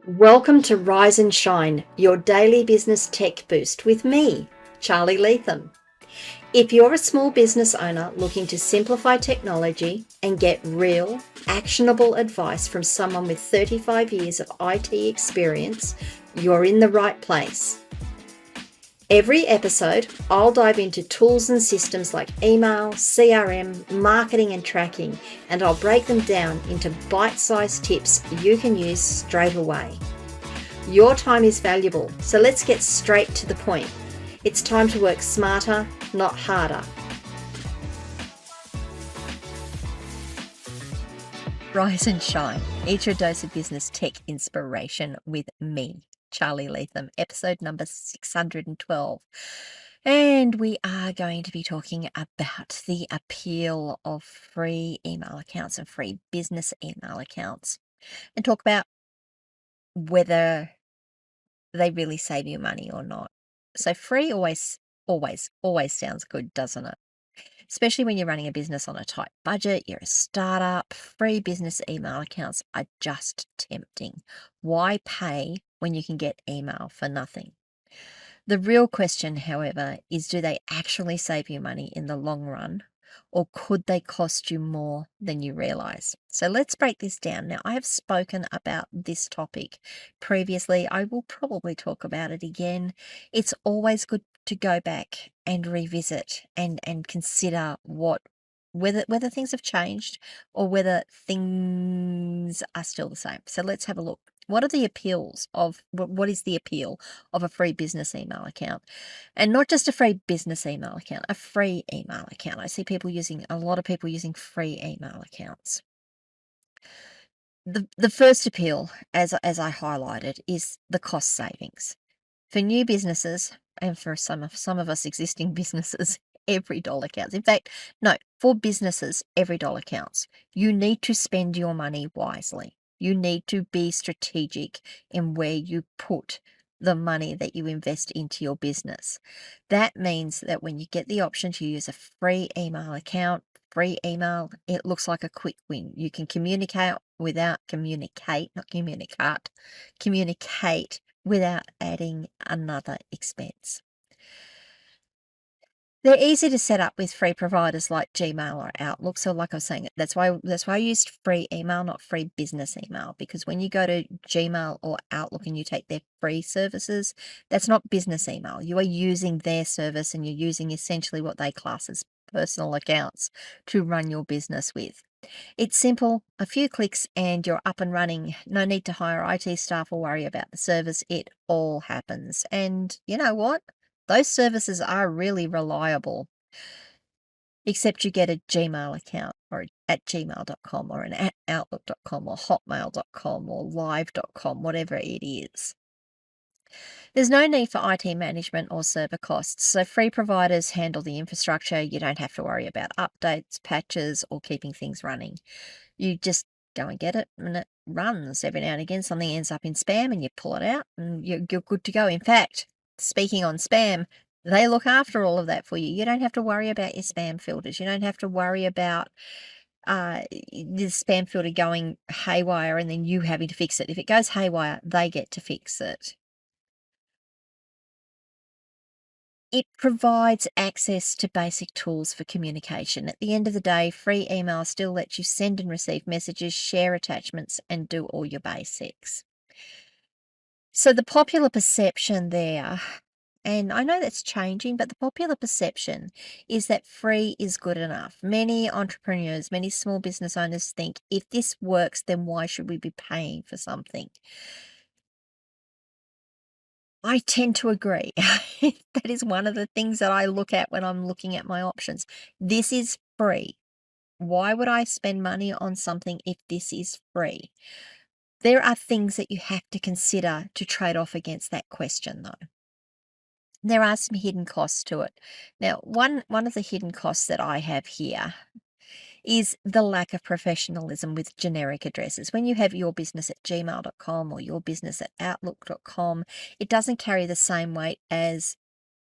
Welcome to Rise and Shine, your daily business tech boost with me, Charly Leetham. If you're a small business owner looking to simplify technology and get real, actionable advice from someone with 35 years of IT experience, you're in the right place. Every episode, I'll dive into tools and systems like email, CRM, marketing and tracking, and I'll break them down into bite-sized tips you can use straight away. Your time is valuable, so let's get straight to the point. It's time to work smarter, not harder. Rise and shine. Eat your dose of business tech inspiration with me, Charly Leetham, episode number 612. And we are going to be talking about the appeal of free email accounts and free business email accounts, and talk about whether they really save you money or not. So free always sounds good, doesn't it? Especially when you're running a business on a tight budget, you're a startup, free business email accounts are just tempting. Why pay when you can get email for nothing? The real question, however, is do they actually save you money in the long run, or could they cost you more than you realize? So let's break this down. Now, I have spoken about this topic previously. I will probably talk about it again. It's always good to go back and revisit and consider whether things have changed or whether things are still the same. So let's have a look. What is the appeal of a free business email account? And not just a free business email account, a free email account. I see a lot of people using free email accounts. The first appeal, as I highlighted, is the cost savings. For new businesses, and for some of us existing businesses, every dollar counts. In fact, no, for businesses, every dollar counts. You need to spend your money wisely. You need to be strategic in where you put the money that you invest into your business. That means that when you get the option to use a free email account, free email, it looks like a quick win. You can communicate without adding another expense. They're easy to set up with free providers like Gmail or Outlook. So like I was saying, that's why I used free email, not free business email, because when you go to Gmail or Outlook and you take their free services, that's not business email. You are using their service and you're using essentially what they class as personal accounts to run your business with. It's simple, a few clicks and you're up and running. No need to hire IT staff or worry about the service. It all happens. And you know what? Those services are really reliable, except you get a Gmail account or at gmail.com or an at outlook.com or hotmail.com or live.com, whatever it is. There's no need for IT management or server costs, so free providers handle the infrastructure. You don't have to worry about updates, patches, or keeping things running. You just go and get it, and it runs. Every now and again, something ends up in spam, and you pull it out, and you're good to go. In fact, speaking on spam, they look after all of that for you. You don't have to worry about your spam filters. You don't have to worry about the spam filter going haywire and then you having to fix it. If it goes haywire, they get to fix it. It provides access to basic tools for communication. At the end of the day, free email still lets you send and receive messages, share attachments, and do all your basics. So the popular perception there, and I know that's changing, but the popular perception is that free is good enough. Many entrepreneurs, many small business owners think if this works, then why should we be paying for something? I tend to agree. That is one of the things that I look at when I'm looking at my options. This is free. Why would I spend money on something if this is free? There are things that you have to consider to trade off against that question, though. There are some hidden costs to it. Now, one of the hidden costs that I have here is the lack of professionalism with generic addresses. When you have your business at gmail.com or your business at outlook.com, it doesn't carry the same weight as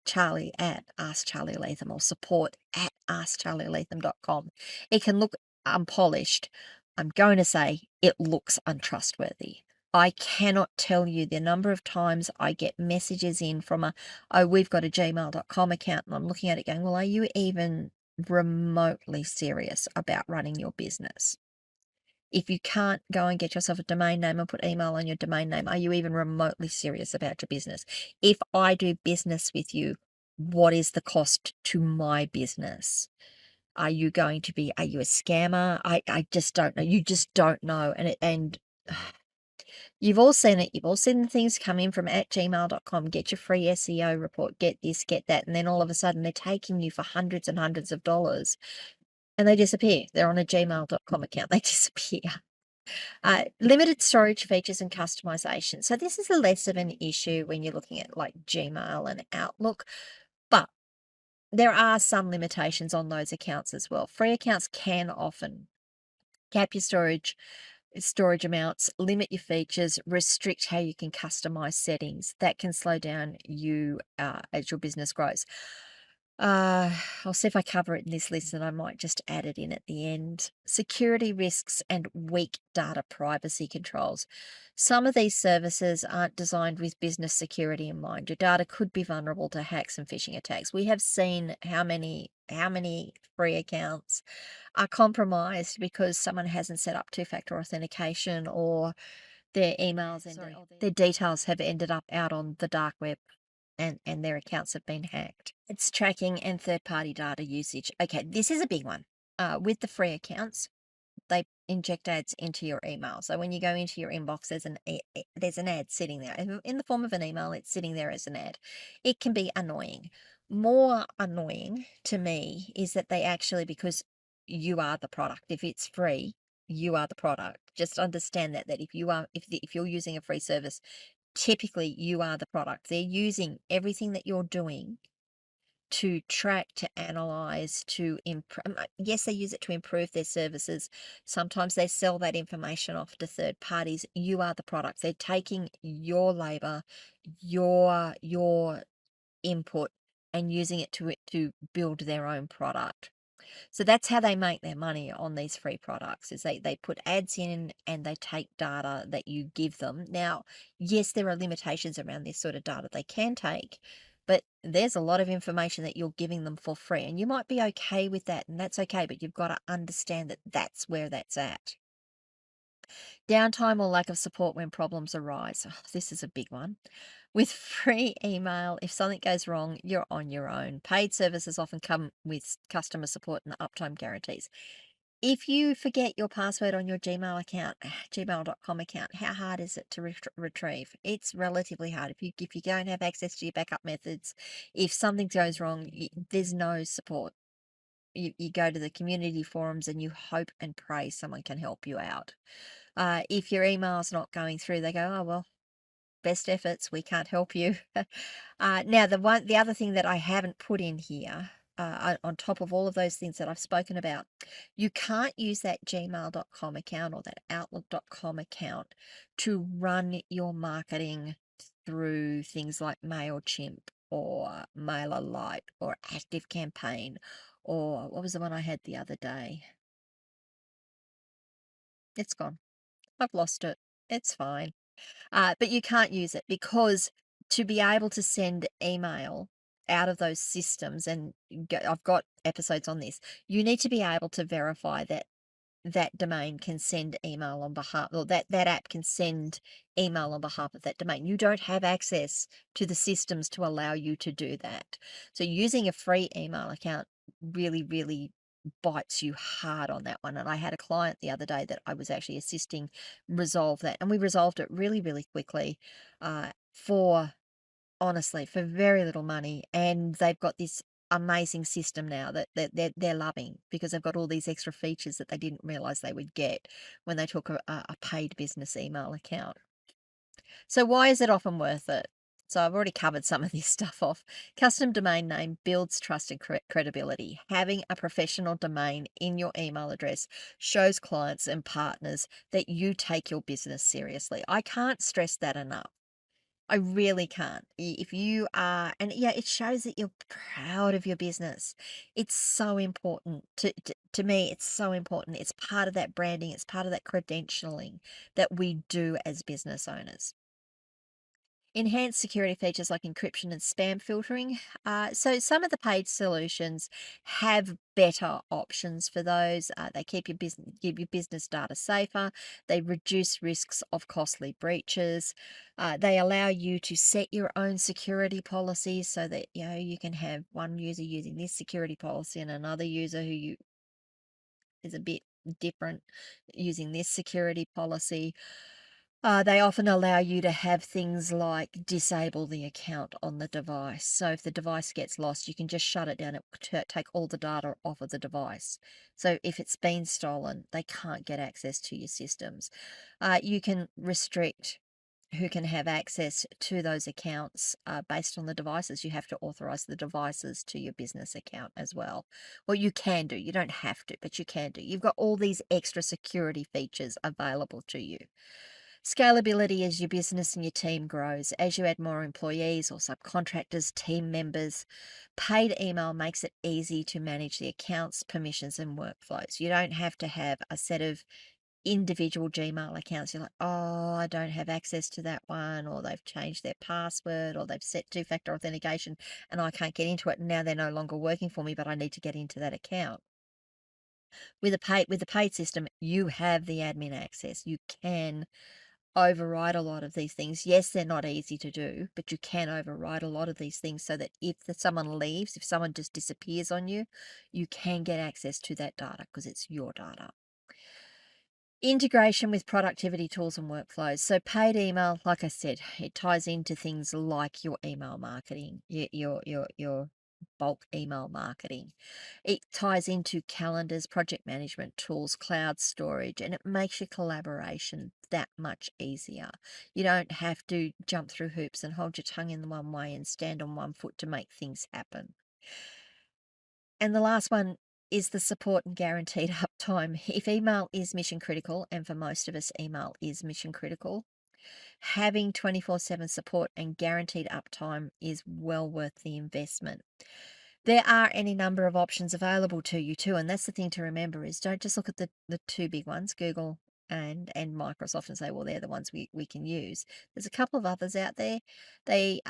Charly at askcharlyleetham or support at askcharlyleetham.com. It can look unpolished. I'm going to say it looks untrustworthy. I cannot tell you the number of times I get messages in from oh, we've got a gmail.com account, and I'm looking at it going, well, are you even remotely serious about running your business? If you can't go and get yourself a domain name and put email on your domain name, are you even remotely serious about your business? If I do business with you, what is the cost to my business? Are you are you a scammer? I just don't know. You just don't know. And you've all seen it. You've all seen the things come in from at gmail.com. Get your free SEO report, get this, get that. And then all of a sudden they're taking you for hundreds and hundreds of dollars and they disappear. They're on a gmail.com account. They disappear. Limited storage features and customization. So this is less of an issue when you're looking at like Gmail and Outlook, but there are some limitations on those accounts as well. Free accounts can often cap your storage amounts, limit your features, restrict how you can customize settings. That can slow down you as your business grows. I'll see if I cover it in this list and I might just add it in at the end. Security risks and weak data privacy controls. Some of these services aren't designed with business security in mind. Your data could be vulnerable to hacks and phishing attacks. We have seen how many free accounts are compromised because someone hasn't set up two-factor authentication or their emails and their details have ended up out on the dark web and their accounts have been hacked. It's tracking and third-party data usage. Okay, this is a big one. With the free accounts, they inject ads into your email. So when you go into your inbox, there's an ad sitting there. In the form of an email, it's sitting there as an ad. It can be annoying. More annoying to me is that they actually, because you are the product. If it's free, you are the product. Just understand that if you're using a free service, typically you are the product. They're using everything that you're doing to track, to analyze, to improve. Yes, they use it to improve their services. Sometimes they sell that information off to third parties. You are the product. They're taking your labor, your input, and using it to build their own product. So that's how they make their money on these free products is they put ads in and they take data that you give them. Now, yes, there are limitations around this sort of data they can take, but there's a lot of information that you're giving them for free. And you might be okay with that, and that's okay, but you've got to understand that that's where that's at. Downtime or lack of support when problems arise. Oh, this is a big one. With free email, if something goes wrong, you're on your own. Paid services often come with customer support and uptime guarantees. If you forget your password on your Gmail account, gmail.com account, how hard is it to retrieve? It's relatively hard. If you don't have access to your backup methods, if something goes wrong, there's no support. You go to the community forums and you hope and pray someone can help you out. If your email's not going through, they go, oh, well, best efforts, we can't help you. Now, the other thing that I haven't put in here, on top of all of those things that I've spoken about, you can't use that gmail.com account or that outlook.com account to run your marketing through things like MailChimp or MailerLite or ActiveCampaign or what was the one I had the other day? It's gone. I've lost it. It's fine. But you can't use it because to be able to send email out of those systems, and I've got episodes on this, you need to be able to verify that that domain can send email on behalf, or that app can send email on behalf of that domain. You don't have access to the systems to allow you to do that. So using a free email account really, really bites you hard on that one. And I had a client the other day that I was actually assisting resolve that, and we resolved it really, really quickly, for honestly, for very little money. And they've got this amazing system now that they're loving because they've got all these extra features that they didn't realize they would get when they took a paid business email account. So why is it often worth it? So I've already covered some of this stuff off. Custom domain name builds trust and credibility. Having a professional domain in your email address shows clients and partners that you take your business seriously. I can't stress that enough. I really can't. If you are, and yeah, it shows that you're proud of your business. It's so important to me. It's so important. It's part of that branding. It's part of that credentialing that we do as business owners. Enhanced security features like encryption and spam filtering. So some of the paid solutions have better options for those. They keep your business data safer. They reduce risks of costly breaches. They allow you to set your own security policies so that you can have one user using this security policy and another user is a bit different using this security policy. They often allow you to have things like disable the account on the device. So if the device gets lost, you can just shut it down. It will take all the data off of the device. So if it's been stolen, they can't get access to your systems. You can restrict who can have access to those accounts based on the devices. You have to authorize the devices to your business account as well. Well, you can do. You don't have to, but you can do. You've got all these extra security features available to you. Scalability as your business and your team grows. As you add more employees or subcontractors, team members, paid email makes it easy to manage the accounts, permissions, and workflows. You don't have to have a set of individual Gmail accounts. You're like, oh, I don't have access to that one, or they've changed their password, or they've set two-factor authentication and I can't get into it. And now they're no longer working for me, but I need to get into that account. With the paid system, you have the admin access. You can override a lot of these things. Yes, they're not easy to do, but you can override a lot of these things so that if someone leaves, if someone just disappears on you, you can get access to that data because it's your data. Integration with productivity tools and workflows. So paid email, like I said, it ties into things like your email marketing, your bulk email marketing. It ties into calendars, project management tools, cloud storage, and it makes your collaboration that much easier. You don't have to jump through hoops and hold your tongue in one way and stand on one foot to make things happen. And the last one is the support and guaranteed uptime. If email is mission critical, and for most of us, email is mission critical, having 24/7 support and guaranteed uptime is well worth the investment. There are any number of options available to you too, and that's the thing to remember is don't just look at the two big ones, Google and Microsoft, and say, well, they're the ones we can use. There's a couple of others out there. They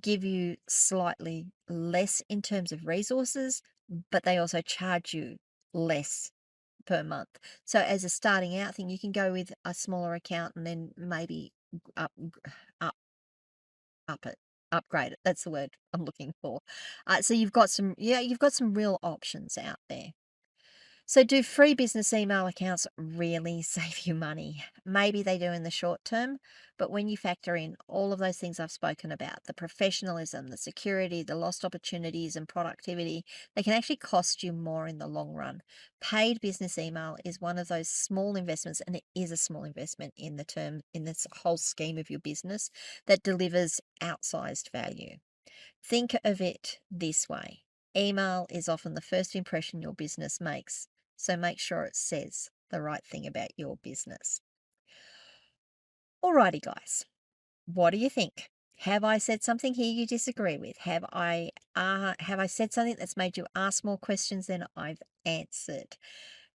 give you slightly less in terms of resources, but they also charge you less per month. So as a starting out thing, you can go with a smaller account and then maybe up up up it upgrade it. That's the word I'm looking for. So you've got some real options out there. So do free business email accounts really save you money? Maybe they do in the short term, but when you factor in all of those things I've spoken about, the professionalism, the security, the lost opportunities and productivity, they can actually cost you more in the long run. Paid business email is one of those small investments, and it is a small investment in this whole scheme of your business that delivers outsized value. Think of it this way. Email is often the first impression your business makes, so make sure it says the right thing about your business. Alrighty, guys, what do you think? Have I said something here you disagree with? Have I said something that's made you ask more questions than I've answered?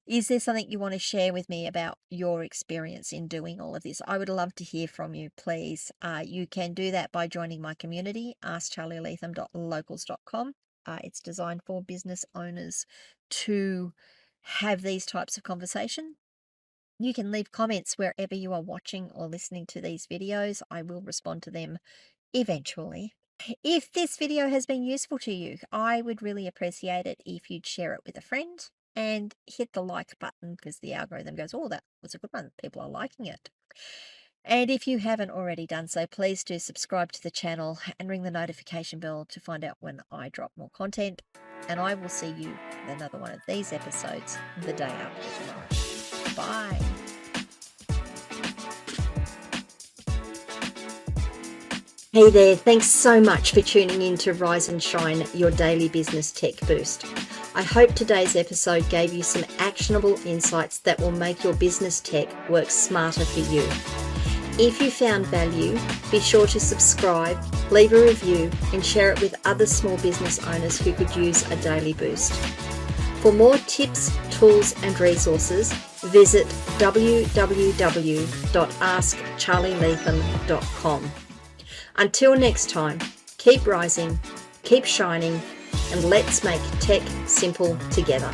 Is there something you want to share with me about your experience in doing all of this? I would love to hear from you, please. You can do that by joining my community, askcharlyleetham.locals.com. It's designed for business owners to have these types of conversation. You can leave comments wherever you are watching or listening to these videos. I will respond to them eventually. If this video has been useful to you, I would really appreciate it if you'd share it with a friend and hit the like button because the algorithm goes, oh, that was a good one. People are liking it. And if you haven't already done so, please do subscribe to the channel and ring the notification bell to find out when I drop more content. And I will see you in another one of these episodes the day after tomorrow. Bye. Hey there, thanks so much for tuning in to Rise and Shine, your daily business tech boost. I hope today's episode gave you some actionable insights that will make your business tech work smarter for you. If you found value, be sure to subscribe, leave a review, and share it with other small business owners who could use a daily boost. For more tips, tools, and resources, visit www.askcharlyleetham.com. Until next time, keep rising, keep shining, and let's make tech simple together.